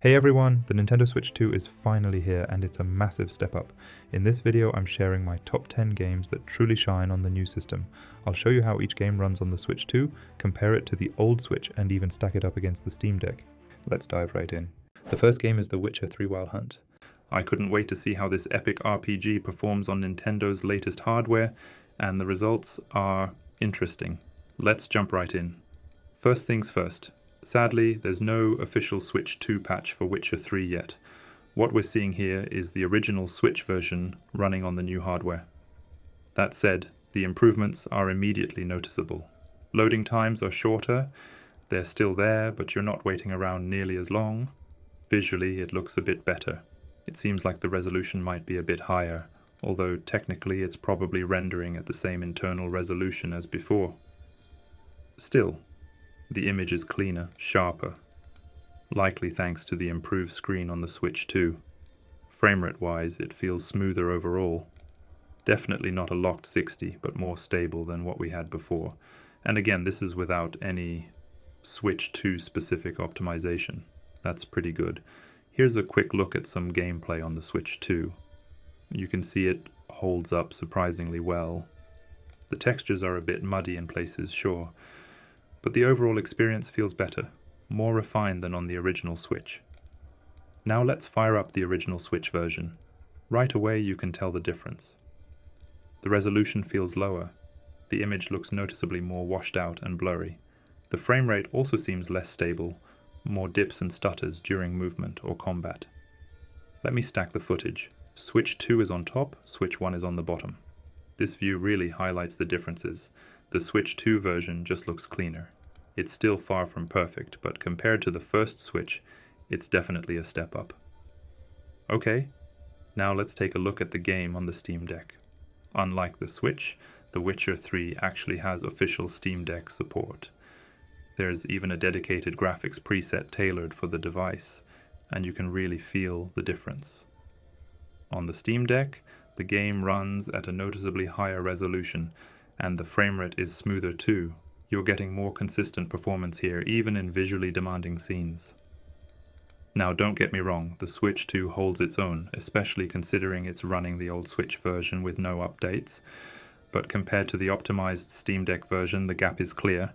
Hey everyone, the Nintendo Switch 2 is finally here and it's a massive step up. In this video I'm sharing my top 10 games that truly shine on the new system. I'll show you how each game runs on the Switch 2, compare it to the old Switch and even stack it up against the Steam Deck. Let's dive right in. The first game is The Witcher 3 Wild Hunt. I couldn't wait to see how this epic RPG performs on Nintendo's latest hardware, and the results are interesting. Let's jump right in. First things first. Sadly, there's no official Switch 2 patch for Witcher 3 yet. What we're seeing here is the original Switch version running on the new hardware. That said, the improvements are immediately noticeable. Loading times are shorter, they're still there, but you're not waiting around nearly as long. Visually, it looks a bit better. It seems like the resolution might be a bit higher, although technically it's probably rendering at the same internal resolution as before. Still, the image is cleaner, sharper, likely thanks to the improved screen on the Switch 2. Framerate-wise, it feels smoother overall. Definitely not a locked 60, but more stable than what we had before. And again, this is without any Switch 2 specific optimization. That's pretty good. Here's a quick look at some gameplay on the Switch 2. You can see it holds up surprisingly well. The textures are a bit muddy in places, sure, but the overall experience feels better, more refined than on the original Switch. Now let's fire up the original Switch version. Right away you can tell the difference. The resolution feels lower. The image looks noticeably more washed out and blurry. The frame rate also seems less stable, more dips and stutters during movement or combat. Let me stack the footage. Switch 2 is on top, Switch 1 is on the bottom. This view really highlights the differences. The Switch 2 version just looks cleaner. It's still far from perfect, but compared to the first Switch, it's definitely a step up. Okay, now let's take a look at the game on the Steam Deck. Unlike the Switch, The Witcher 3 actually has official Steam Deck support. There's even a dedicated graphics preset tailored for the device, and you can really feel the difference. On the Steam Deck, the game runs at a noticeably higher resolution, and the framerate is smoother too. You're getting more consistent performance here, even in visually demanding scenes. Now don't get me wrong, the Switch 2 holds its own, especially considering it's running the old Switch version with no updates, but compared to the optimized Steam Deck version, the gap is clear.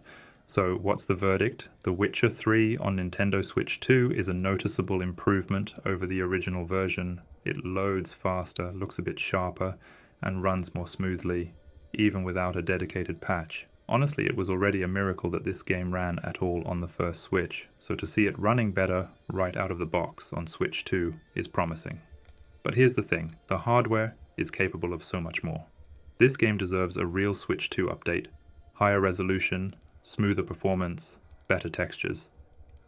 So what's the verdict? The Witcher 3 on Nintendo Switch 2 is a noticeable improvement over the original version. It loads faster, looks a bit sharper, and runs more smoothly, even without a dedicated patch. Honestly, it was already a miracle that this game ran at all on the first Switch, so to see it running better right out of the box on Switch 2 is promising. But here's the thing, the hardware is capable of so much more. This game deserves a real Switch 2 update, higher resolution, smoother performance, better textures,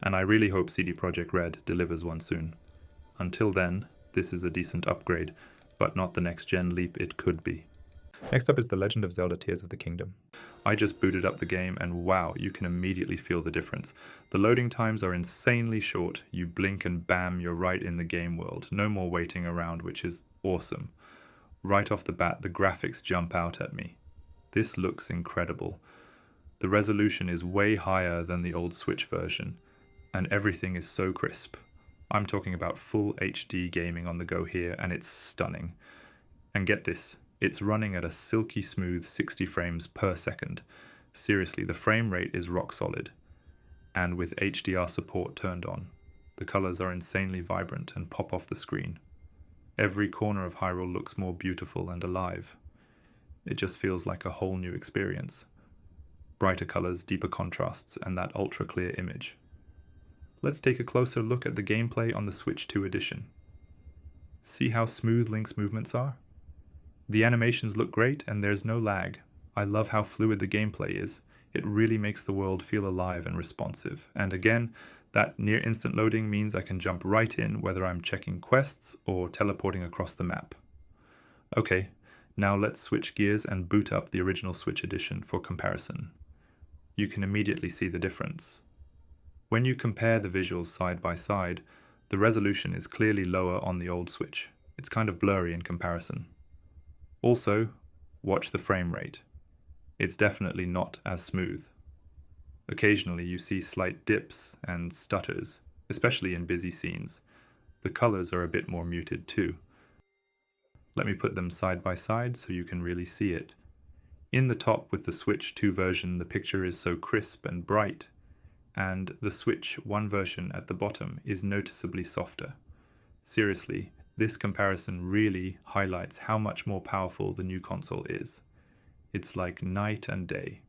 and I really hope CD Projekt Red delivers one soon. Until then, this is a decent upgrade, but not the next-gen leap it could be. Next up is The Legend of Zelda Tears of the Kingdom. I just booted up the game and wow, you can immediately feel the difference. The loading times are insanely short, you blink and bam, you're right in the game world. No more waiting around, which is awesome. Right off the bat, the graphics jump out at me. This looks incredible. The resolution is way higher than the old Switch version, and everything is so crisp. I'm talking about full HD gaming on the go here, and it's stunning. And get this, it's running at a silky smooth 60 frames per second. Seriously, the frame rate is rock solid. And with HDR support turned on, the colors are insanely vibrant and pop off the screen. Every corner of Hyrule looks more beautiful and alive. It just feels like a whole new experience. Brighter colors, deeper contrasts, and that ultra-clear image. Let's take a closer look at the gameplay on the Switch 2 edition. See how smooth Link's movements are? The animations look great and there's no lag. I love how fluid the gameplay is. It really makes the world feel alive and responsive. And again, that near instant loading means I can jump right in whether I'm checking quests or teleporting across the map. Okay, now let's switch gears and boot up the original Switch edition for comparison. You can immediately see the difference. When you compare the visuals side by side, the resolution is clearly lower on the old Switch. It's kind of blurry in comparison. Also, watch the frame rate. It's definitely not as smooth. Occasionally you see slight dips and stutters, especially in busy scenes. The colors are a bit more muted too. Let me put them side by side so you can really see it. In the top with the Switch 2 version, the picture is so crisp and bright, and the Switch 1 version at the bottom is noticeably softer. Seriously, this comparison really highlights how much more powerful the new console is. It's like night and day.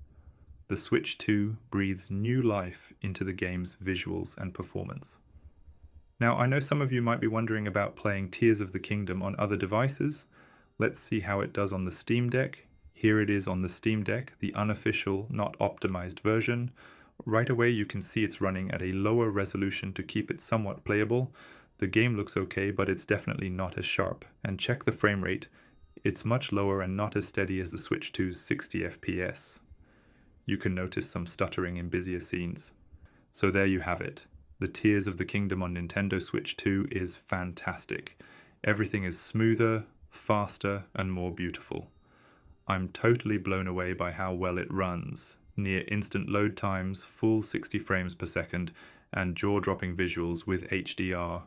The Switch 2 breathes new life into the game's visuals and performance. Now, I know some of you might be wondering about playing Tears of the Kingdom on other devices. Let's see how it does on the Steam Deck. Here it is on the Steam Deck, the unofficial, not optimized version. Right away you can see it's running at a lower resolution to keep it somewhat playable. The game looks okay, but it's definitely not as sharp. And check the frame rate. It's much lower and not as steady as the Switch 2's 60 FPS. You can notice some stuttering in busier scenes. So there you have it. The Tears of the Kingdom on Nintendo Switch 2 is fantastic. Everything is smoother, faster, and more beautiful. I'm totally blown away by how well it runs. Near instant load times, full 60 frames per second, and jaw-dropping visuals with HDR.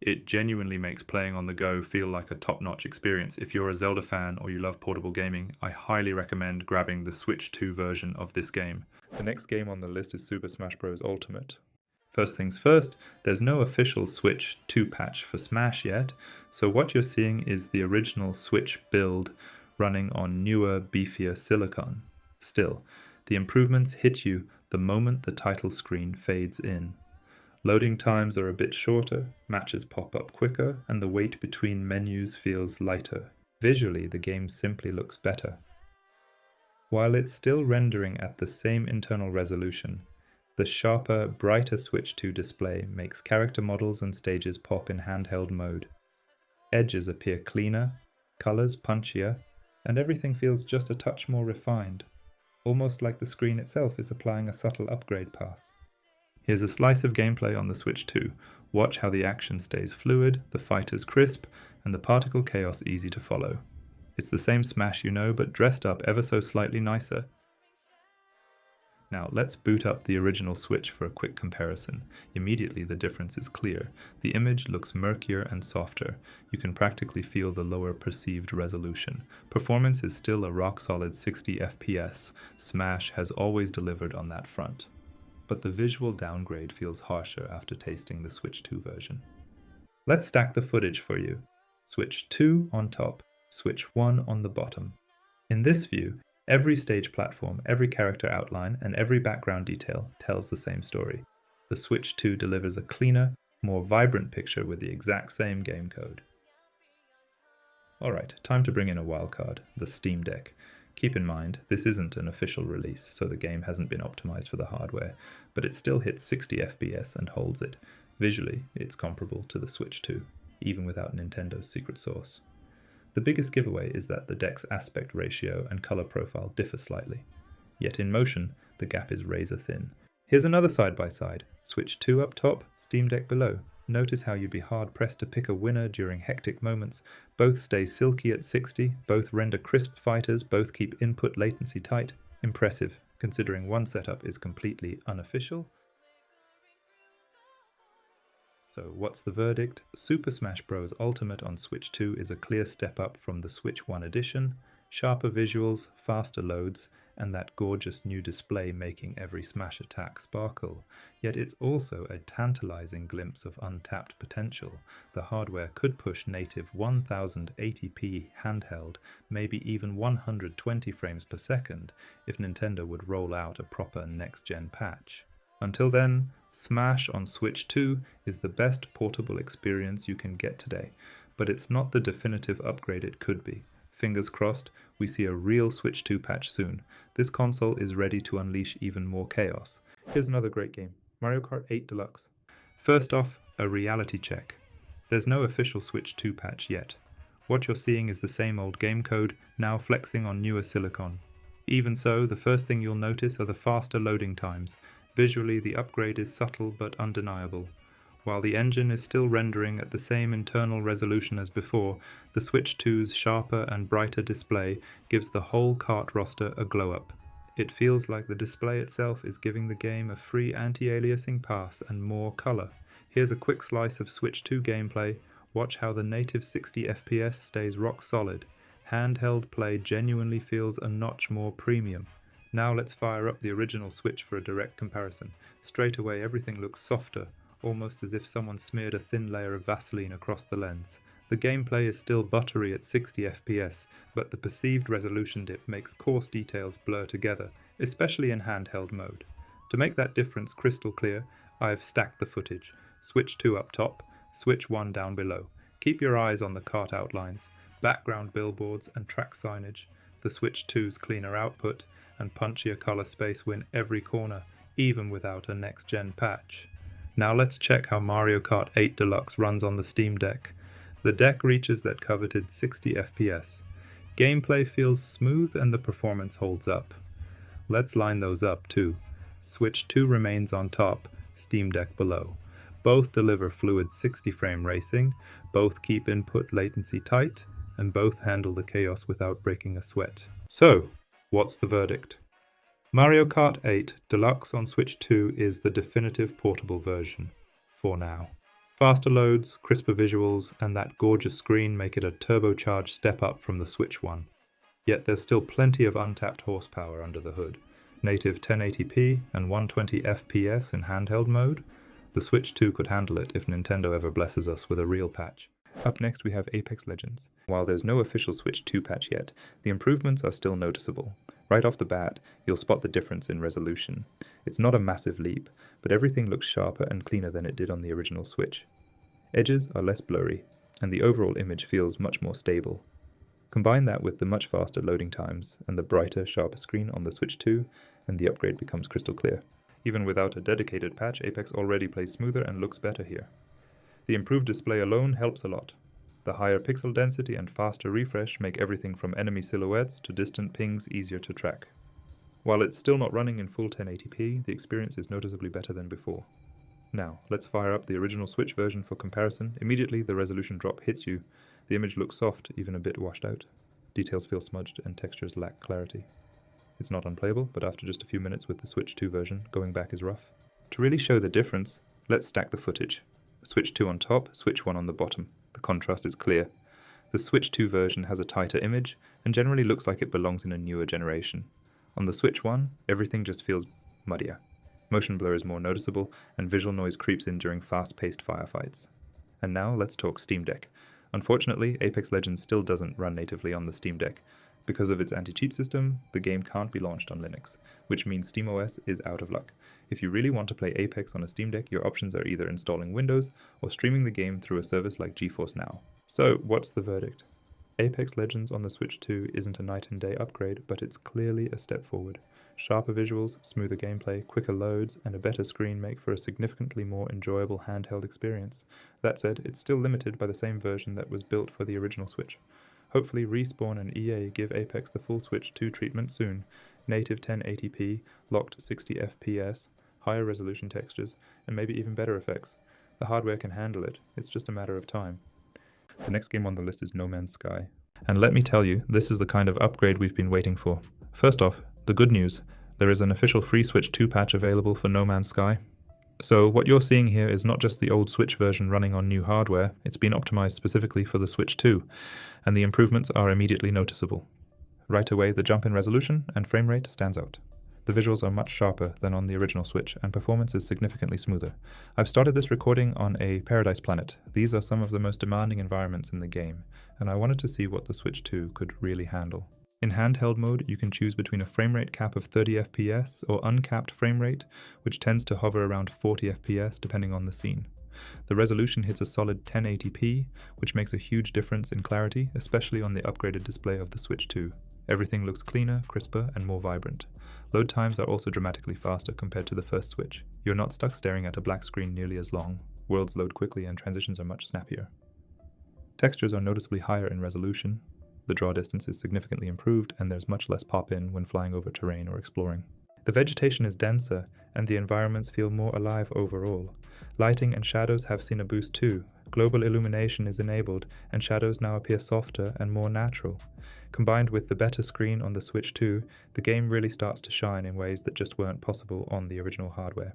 It genuinely makes playing on the go feel like a top-notch experience. If you're a Zelda fan or you love portable gaming, I highly recommend grabbing the Switch 2 version of this game. The next game on the list is Super Smash Bros. Ultimate. First things first, there's no official Switch 2 patch for Smash yet, so what you're seeing is the original Switch build running on newer, beefier silicon. Still, the improvements hit you the moment the title screen fades in. Loading times are a bit shorter, matches pop up quicker, and the wait between menus feels lighter. Visually, the game simply looks better. While it's still rendering at the same internal resolution, the sharper, brighter Switch 2 display makes character models and stages pop in handheld mode. Edges appear cleaner, colors punchier, and everything feels just a touch more refined, almost like the screen itself is applying a subtle upgrade pass. Here's a slice of gameplay on the Switch 2. Watch how the action stays fluid, the fighters crisp, and the particle chaos easy to follow. It's the same Smash you know, but dressed up ever so slightly nicer. Now let's boot up the original Switch for a quick comparison. Immediately the difference is clear. The image looks murkier and softer. You can practically feel the lower perceived resolution. Performance is still a rock-solid 60 FPS. Smash has always delivered on that front. But the visual downgrade feels harsher after tasting the Switch 2 version. Let's stack the footage for you. Switch 2 on top, Switch 1 on the bottom. In this view, every stage platform, every character outline, and every background detail tells the same story. The Switch 2 delivers a cleaner, more vibrant picture with the exact same game code. Alright, time to bring in a wildcard, the Steam Deck. Keep in mind, this isn't an official release, so the game hasn't been optimized for the hardware, but it still hits 60 FPS and holds it. Visually, it's comparable to the Switch 2, even without Nintendo's secret sauce. The biggest giveaway is that the deck's aspect ratio and color profile differ slightly. Yet in motion, the gap is razor thin. Here's another side-by-side. Switch 2 up top, Steam Deck below. Notice how you'd be hard-pressed to pick a winner during hectic moments. Both stay silky at 60, both render crisp fighters, both keep input latency tight. Impressive, considering one setup is completely unofficial. So what's the verdict? Super Smash Bros. Ultimate on Switch 2 is a clear step up from the Switch 1 edition, sharper visuals, faster loads, and that gorgeous new display making every Smash attack sparkle. Yet it's also a tantalizing glimpse of untapped potential. The hardware could push native 1080p handheld, maybe even 120 frames per second, if Nintendo would roll out a proper next-gen patch. Until then, Smash on Switch 2 is the best portable experience you can get today, but it's not the definitive upgrade it could be. Fingers crossed, we see a real Switch 2 patch soon. This console is ready to unleash even more chaos. Here's another great game, Mario Kart 8 Deluxe. First off, a reality check. There's no official Switch 2 patch yet. What you're seeing is the same old game code, now flexing on newer silicon. Even so, the first thing you'll notice are the faster loading times. Visually, the upgrade is subtle but undeniable. While the engine is still rendering at the same internal resolution as before, the Switch 2's sharper and brighter display gives the whole Kart roster a glow-up. It feels like the display itself is giving the game a free anti-aliasing pass and more color. Here's a quick slice of Switch 2 gameplay. Watch how the native 60 FPS stays rock solid. Handheld play genuinely feels a notch more premium. Now let's fire up the original Switch for a direct comparison. Straight away everything looks softer, almost as if someone smeared a thin layer of Vaseline across the lens. The gameplay is still buttery at 60 FPS, but the perceived resolution dip makes coarse details blur together, especially in handheld mode. To make that difference crystal clear, I've stacked the footage. Switch 2 up top, Switch 1 down below. Keep your eyes on the Kart outlines, background billboards and track signage. The Switch 2's cleaner output and punchier color space win every corner, even without a next-gen patch. Now let's check how Mario Kart 8 Deluxe runs on the Steam Deck. The deck reaches that coveted 60 FPS. Gameplay feels smooth and the performance holds up. Let's line those up too. Switch 2 remains on top, Steam Deck below. Both deliver fluid 60 frame racing, both keep input latency tight, and both handle the chaos without breaking a sweat. So, what's the verdict? Mario Kart 8 Deluxe on Switch 2 is the definitive portable version, for now. Faster loads, crisper visuals, and that gorgeous screen make it a turbocharged step up from the Switch 1. Yet there's still plenty of untapped horsepower under the hood. Native 1080p and 120 FPS in handheld mode. The Switch 2 could handle it if Nintendo ever blesses us with a real patch. Up next we have Apex Legends. While there's no official Switch 2 patch yet, the improvements are still noticeable. Right off the bat, you'll spot the difference in resolution. It's not a massive leap, but everything looks sharper and cleaner than it did on the original Switch. Edges are less blurry, and the overall image feels much more stable. Combine that with the much faster loading times and the brighter, sharper screen on the Switch 2, and the upgrade becomes crystal clear. Even without a dedicated patch, Apex already plays smoother and looks better here. The improved display alone helps a lot. The higher pixel density and faster refresh make everything from enemy silhouettes to distant pings easier to track. While it's still not running in full 1080p, the experience is noticeably better than before. Now, let's fire up the original Switch version for comparison. Immediately the resolution drop hits you. The image looks soft, even a bit washed out. Details feel smudged and textures lack clarity. It's not unplayable, but after just a few minutes with the Switch 2 version, going back is rough. To really show the difference, let's stack the footage. Switch 2 on top, Switch 1 on the bottom. The contrast is clear. The Switch 2 version has a tighter image and generally looks like it belongs in a newer generation. On the Switch 1, everything just feels muddier. Motion blur is more noticeable and visual noise creeps in during fast-paced firefights. And now let's talk Steam Deck. Unfortunately, Apex Legends still doesn't run natively on the Steam Deck. Because of its anti-cheat system, the game can't be launched on Linux, which means SteamOS is out of luck. If you really want to play Apex on a Steam Deck, your options are either installing Windows or streaming the game through a service like GeForce Now. So, what's the verdict? Apex Legends on the Switch 2 isn't a night and day upgrade, but it's clearly a step forward. Sharper visuals, smoother gameplay, quicker loads, and a better screen make for a significantly more enjoyable handheld experience. That said, it's still limited by the same version that was built for the original Switch. Hopefully Respawn and EA give Apex the full Switch 2 treatment soon. Native 1080p, locked 60 FPS, higher resolution textures, and maybe even better effects. The hardware can handle it, it's just a matter of time. The next game on the list is No Man's Sky. And let me tell you, this is the kind of upgrade we've been waiting for. First off, the good news. There is an official free Switch 2 patch available for No Man's Sky. So what you're seeing here is not just the old Switch version running on new hardware, it's been optimized specifically for the Switch 2, and the improvements are immediately noticeable. Right away, the jump in resolution and frame rate stands out. The visuals are much sharper than on the original Switch, and performance is significantly smoother. I've started this recording on a paradise planet. These are some of the most demanding environments in the game, and I wanted to see what the Switch 2 could really handle. In handheld mode, you can choose between a frame rate cap of 30 FPS or uncapped frame rate, which tends to hover around 40 FPS depending on the scene. The resolution hits a solid 1080p, which makes a huge difference in clarity, especially on the upgraded display of the Switch 2. Everything looks cleaner, crisper, and more vibrant. Load times are also dramatically faster compared to the first Switch. You're not stuck staring at a black screen nearly as long. Worlds load quickly and transitions are much snappier. Textures are noticeably higher in resolution. The draw distance is significantly improved, and there's much less pop-in when flying over terrain or exploring. The vegetation is denser, and the environments feel more alive overall. Lighting and shadows have seen a boost too, Global illumination is enabled, and shadows now appear softer and more natural. Combined with the better screen on the Switch 2, the game really starts to shine in ways that just weren't possible on the original hardware.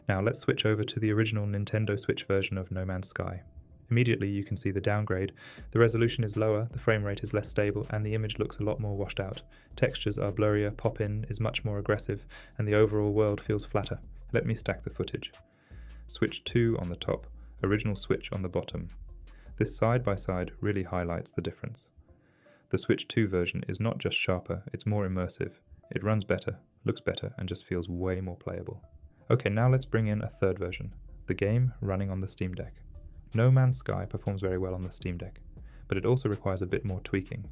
Now let's switch over to the original Nintendo Switch version of No Man's Sky. Immediately you can see the downgrade. The resolution is lower, the frame rate is less stable, and the image looks a lot more washed out. Textures are blurrier, pop-in is much more aggressive, and the overall world feels flatter. Let me stack the footage. Switch 2 on the top, original Switch on the bottom. This side-by-side really highlights the difference. The Switch 2 version is not just sharper, it's more immersive. It runs better, looks better, and just feels way more playable. Okay, now let's bring in a third version, the game running on the Steam Deck. No Man's Sky performs very well on the Steam Deck, but it also requires a bit more tweaking.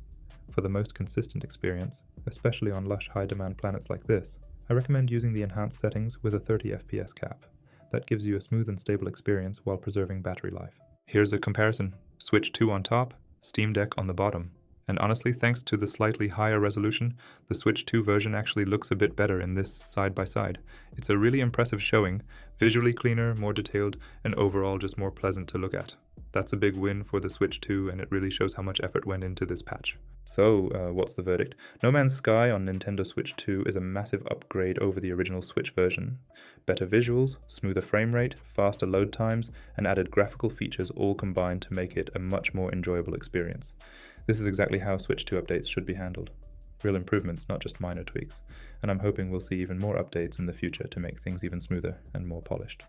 For the most consistent experience, especially on lush high-demand planets like this, I recommend using the enhanced settings with a 30 FPS cap. That gives you a smooth and stable experience while preserving battery life. Here's a comparison. Switch 2 on top, Steam Deck on the bottom. And honestly, thanks to the slightly higher resolution, the Switch 2 version actually looks a bit better in this side by side. It's a really impressive showing, visually cleaner, more detailed, and overall just more pleasant to look at. That's a big win for the Switch 2, and it really shows how much effort went into this patch. So, what's the verdict? No Man's Sky on Nintendo Switch 2 is a massive upgrade over the original Switch version. Better visuals, smoother frame rate, faster load times, and added graphical features all combined to make it a much more enjoyable experience. This is exactly how Switch 2 updates should be handled. Real improvements, not just minor tweaks. And I'm hoping we'll see even more updates in the future to make things even smoother and more polished.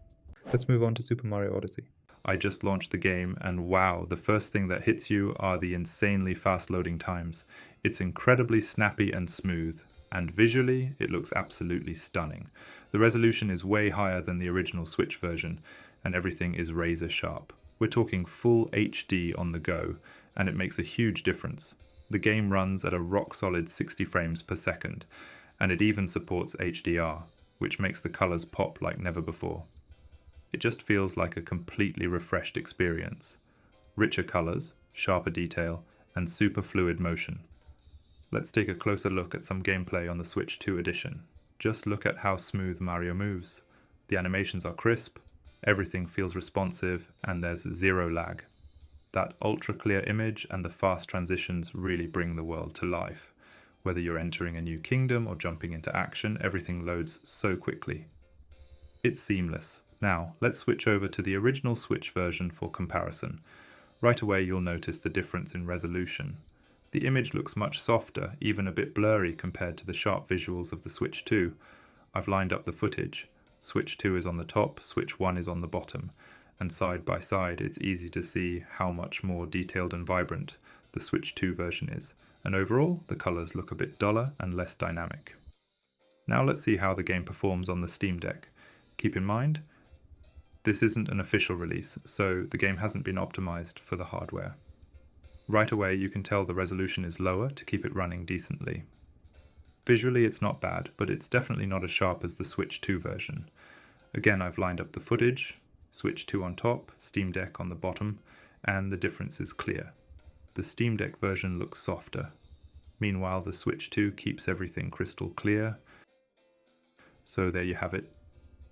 Let's move on to Super Mario Odyssey. I just launched the game, and wow, the first thing that hits you are the insanely fast loading times. It's incredibly snappy and smooth, and visually, it looks absolutely stunning. The resolution is way higher than the original Switch version, and everything is razor sharp. We're talking full HD on the go, and it makes a huge difference. The game runs at a rock-solid 60 frames per second, and it even supports HDR, which makes the colors pop like never before. It just feels like a completely refreshed experience. Richer colors, sharper detail, and super fluid motion. Let's take a closer look at some gameplay on the Switch 2 edition. Just look at how smooth Mario moves. The animations are crisp, everything feels responsive, and there's zero lag. That ultra-clear image and the fast transitions really bring the world to life. Whether you're entering a new kingdom or jumping into action, everything loads so quickly. It's seamless. Now, let's switch over to the original Switch version for comparison. Right away you'll notice the difference in resolution. The image looks much softer, even a bit blurry compared to the sharp visuals of the Switch 2. I've lined up the footage. Switch 2 is on the top, Switch 1 is on the bottom. And side by side it's easy to see how much more detailed and vibrant the Switch 2 version is. And overall, the colors look a bit duller and less dynamic. Now let's see how the game performs on the Steam Deck. Keep in mind, this isn't an official release, so the game hasn't been optimized for the hardware. Right away you can tell the resolution is lower to keep it running decently. Visually it's not bad, but it's definitely not as sharp as the Switch 2 version. Again, I've lined up the footage, Switch 2 on top, Steam Deck on the bottom, and the difference is clear. The Steam Deck version looks softer. Meanwhile, the Switch 2 keeps everything crystal clear. So there you have it.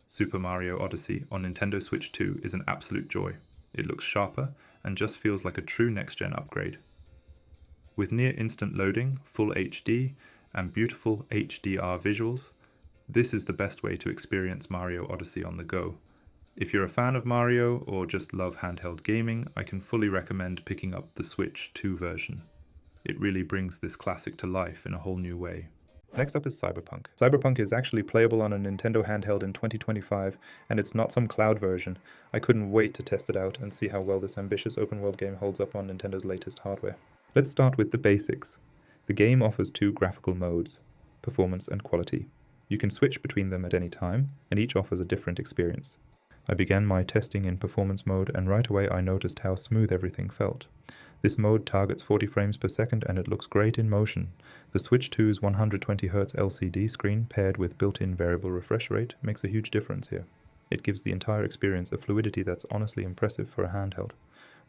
Super Mario Odyssey on Nintendo Switch 2 is an absolute joy. It looks sharper and just feels like a true next-gen upgrade. With near instant loading, full HD, and beautiful HDR visuals, this is the best way to experience Mario Odyssey on the go. If you're a fan of Mario or just love handheld gaming, I can fully recommend picking up the Switch 2 version. It really brings this classic to life in a whole new way. Next up is Cyberpunk. Cyberpunk is actually playable on a Nintendo handheld in 2025, and it's not some cloud version. I couldn't wait to test it out and see how well this ambitious open-world game holds up on Nintendo's latest hardware. Let's start with the basics. The game offers two graphical modes, performance and quality. You can switch between them at any time, and each offers a different experience. I began my testing in performance mode, and right away I noticed how smooth everything felt. This mode targets 40 frames per second and it looks great in motion. The Switch 2's 120Hz LCD screen paired with built-in variable refresh rate makes a huge difference here. It gives the entire experience a fluidity that's honestly impressive for a handheld.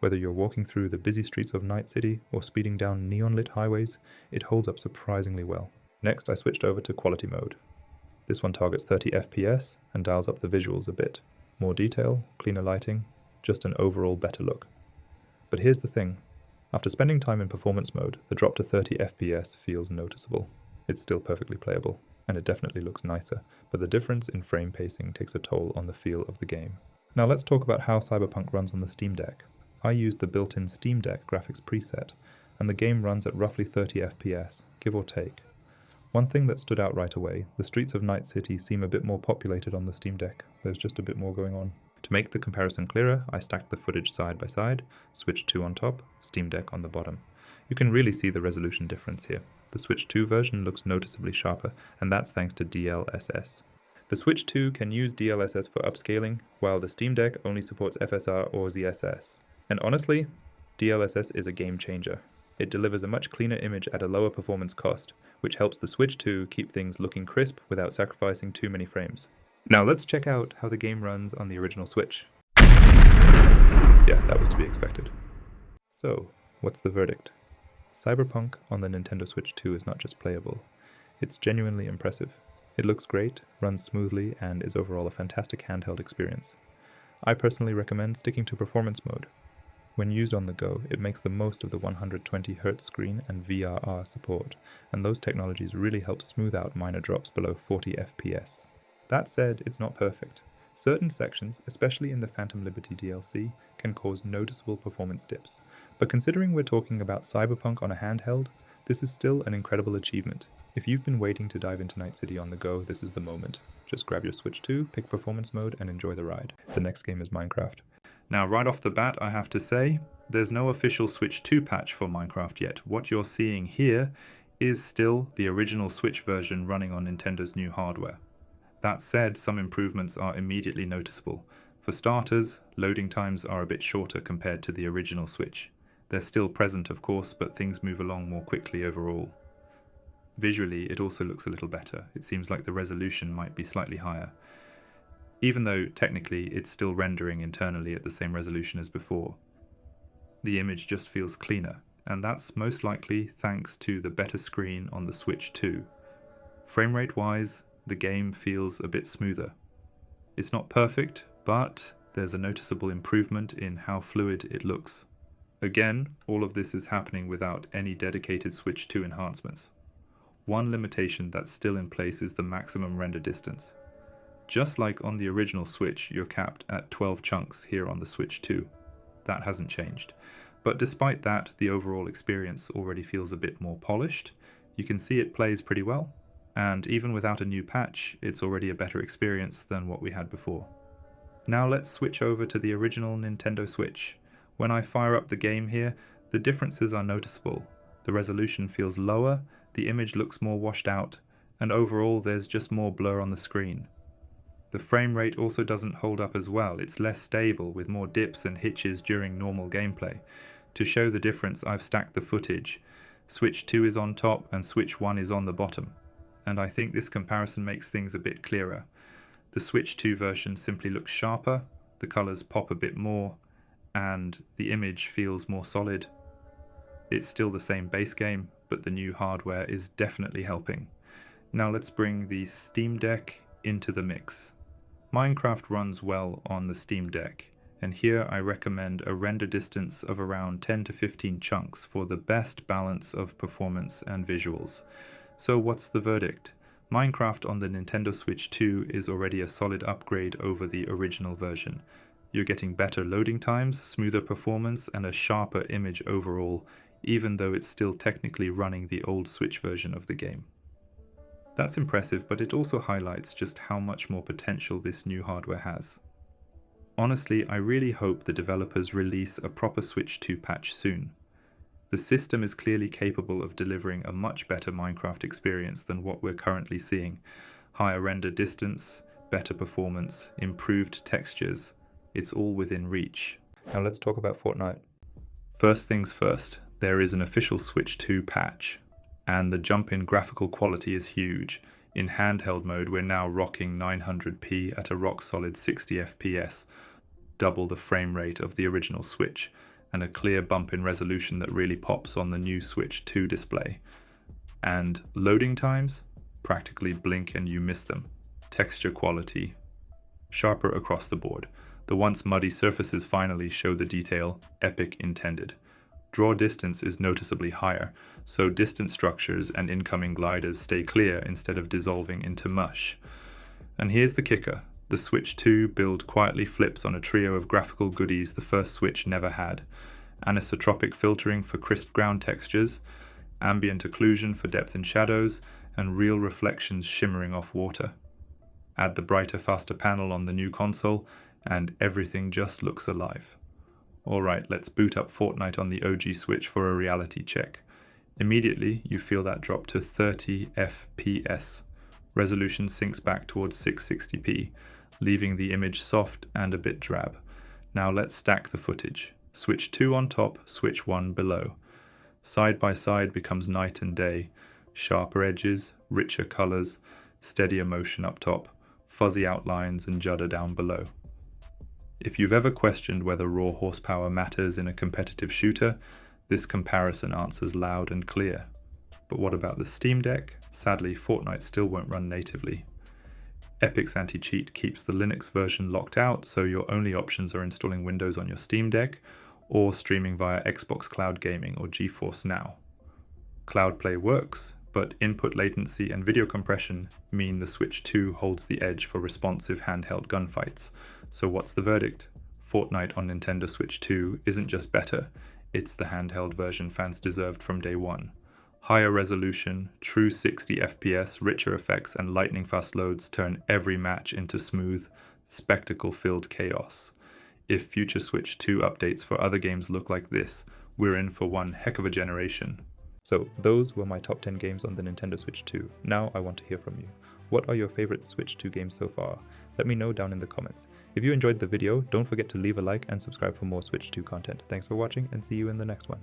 Whether you're walking through the busy streets of Night City or speeding down neon-lit highways, it holds up surprisingly well. Next, I switched over to quality mode. This one targets 30 FPS and dials up the visuals a bit. More detail, cleaner lighting, just an overall better look. But here's the thing. After spending time in performance mode, the drop to 30 FPS feels noticeable. It's still perfectly playable, and it definitely looks nicer, but the difference in frame pacing takes a toll on the feel of the game. Now let's talk about how Cyberpunk runs on the Steam Deck. I used the built-in Steam Deck graphics preset, and the game runs at roughly 30 FPS, give or take. One thing that stood out right away, the streets of Night City seem a bit more populated on the Steam Deck. There's just a bit more going on. To make the comparison clearer, I stacked the footage side by side, Switch 2 on top, Steam Deck on the bottom. You can really see the resolution difference here. The Switch 2 version looks noticeably sharper, and that's thanks to DLSS. The Switch 2 can use DLSS for upscaling, while the Steam Deck only supports FSR or ZSS. And honestly, DLSS is a game changer. It delivers a much cleaner image at a lower performance cost, which helps the Switch 2 keep things looking crisp without sacrificing too many frames. Now let's check out how the game runs on the original Switch. Yeah, that was to be expected. So, what's the verdict? Cyberpunk on the Nintendo Switch 2 is not just playable, it's genuinely impressive. It looks great, runs smoothly, and is overall a fantastic handheld experience. I personally recommend sticking to performance mode. When used on the go, it makes the most of the 120Hz screen and VRR support, and those technologies really help smooth out minor drops below 40 FPS. That said, it's not perfect. Certain sections, especially in the Phantom Liberty DLC, can cause noticeable performance dips, but considering we're talking about Cyberpunk on a handheld, this is still an incredible achievement. If you've been waiting to dive into Night City on the go, this is the moment. Just grab your Switch 2, pick performance mode, and enjoy the ride. The next game is Minecraft. Now, right off the bat, I have to say, there's no official Switch 2 patch for Minecraft yet. What you're seeing here is still the original Switch version running on Nintendo's new hardware. That said, some improvements are immediately noticeable. For starters, loading times are a bit shorter compared to the original Switch. They're still present, of course, but things move along more quickly overall. Visually, it also looks a little better. It seems like the resolution might be slightly higher, even though technically it's still rendering internally at the same resolution as before. The image just feels cleaner, and that's most likely thanks to the better screen on the Switch 2. Frame rate wise, the game feels a bit smoother. It's not perfect, but there's a noticeable improvement in how fluid it looks. Again, all of this is happening without any dedicated Switch 2 enhancements. One limitation that's still in place is the maximum render distance. Just like on the original Switch, you're capped at 12 chunks here on the Switch 2. That hasn't changed. But despite that, the overall experience already feels a bit more polished. You can see it plays pretty well, and even without a new patch, it's already a better experience than what we had before. Now let's switch over to the original Nintendo Switch. When I fire up the game here, the differences are noticeable. The resolution feels lower, the image looks more washed out, and overall there's just more blur on the screen. The frame rate also doesn't hold up as well. It's less stable, with more dips and hitches during normal gameplay. To show the difference, I've stacked the footage. Switch 2 is on top and Switch 1 is on the bottom. And I think this comparison makes things a bit clearer. The Switch 2 version simply looks sharper, the colors pop a bit more, and the image feels more solid. It's still the same base game, but the new hardware is definitely helping. Now let's bring the Steam Deck into the mix. Minecraft runs well on the Steam Deck, and here I recommend a render distance of around 10 to 15 chunks for the best balance of performance and visuals. So what's the verdict? Minecraft on the Nintendo Switch 2 is already a solid upgrade over the original version. You're getting better loading times, smoother performance, and a sharper image overall, even though it's still technically running the old Switch version of the game. That's impressive, but it also highlights just how much more potential this new hardware has. Honestly, I really hope the developers release a proper Switch 2 patch soon. The system is clearly capable of delivering a much better Minecraft experience than what we're currently seeing. Higher render distance, better performance, improved textures, it's all within reach. Now let's talk about Fortnite. First things first, there is an official Switch 2 patch, and the jump in graphical quality is huge. In handheld mode, we're now rocking 900p at a rock-solid 60 FPS, double the frame rate of the original Switch, and a clear bump in resolution that really pops on the new Switch 2 display. And loading times? Practically blink and you miss them. Texture quality, sharper across the board. The once muddy surfaces finally show the detail Epic intended. Draw distance is noticeably higher, so distance structures and incoming gliders stay clear instead of dissolving into mush. And here's the kicker. The Switch 2 build quietly flips on a trio of graphical goodies the first Switch never had. Anisotropic filtering for crisp ground textures, ambient occlusion for depth in shadows, and real reflections shimmering off water. Add the brighter, faster panel on the new console, and everything just looks alive. Alright, let's boot up Fortnite on the OG Switch for a reality check. Immediately, you feel that drop to 30 FPS. Resolution sinks back towards 660p, leaving the image soft and a bit drab. Now let's stack the footage. Switch 2 on top, Switch 1 below. Side by side becomes night and day. Sharper edges, richer colors, steadier motion up top, fuzzy outlines and judder down below. If you've ever questioned whether raw horsepower matters in a competitive shooter, this comparison answers loud and clear. But what about the Steam Deck? Sadly, Fortnite still won't run natively. Epic's anti-cheat keeps the Linux version locked out, so your only options are installing Windows on your Steam Deck or streaming via Xbox Cloud Gaming or GeForce Now. Cloud Play works, but input latency and video compression mean the Switch 2 holds the edge for responsive handheld gunfights. So what's the verdict? Fortnite on Nintendo Switch 2 isn't just better, it's the handheld version fans deserved from day one. Higher resolution, true 60 FPS, richer effects, and lightning-fast loads turn every match into smooth, spectacle-filled chaos. If future Switch 2 updates for other games look like this, we're in for one heck of a generation. So those were my top 10 games on the Nintendo Switch 2. Now I want to hear from you. What are your favorite Switch 2 games so far? Let me know down in the comments. If you enjoyed the video, don't forget to leave a like and subscribe for more Switch 2 content. Thanks for watching and see you in the next one.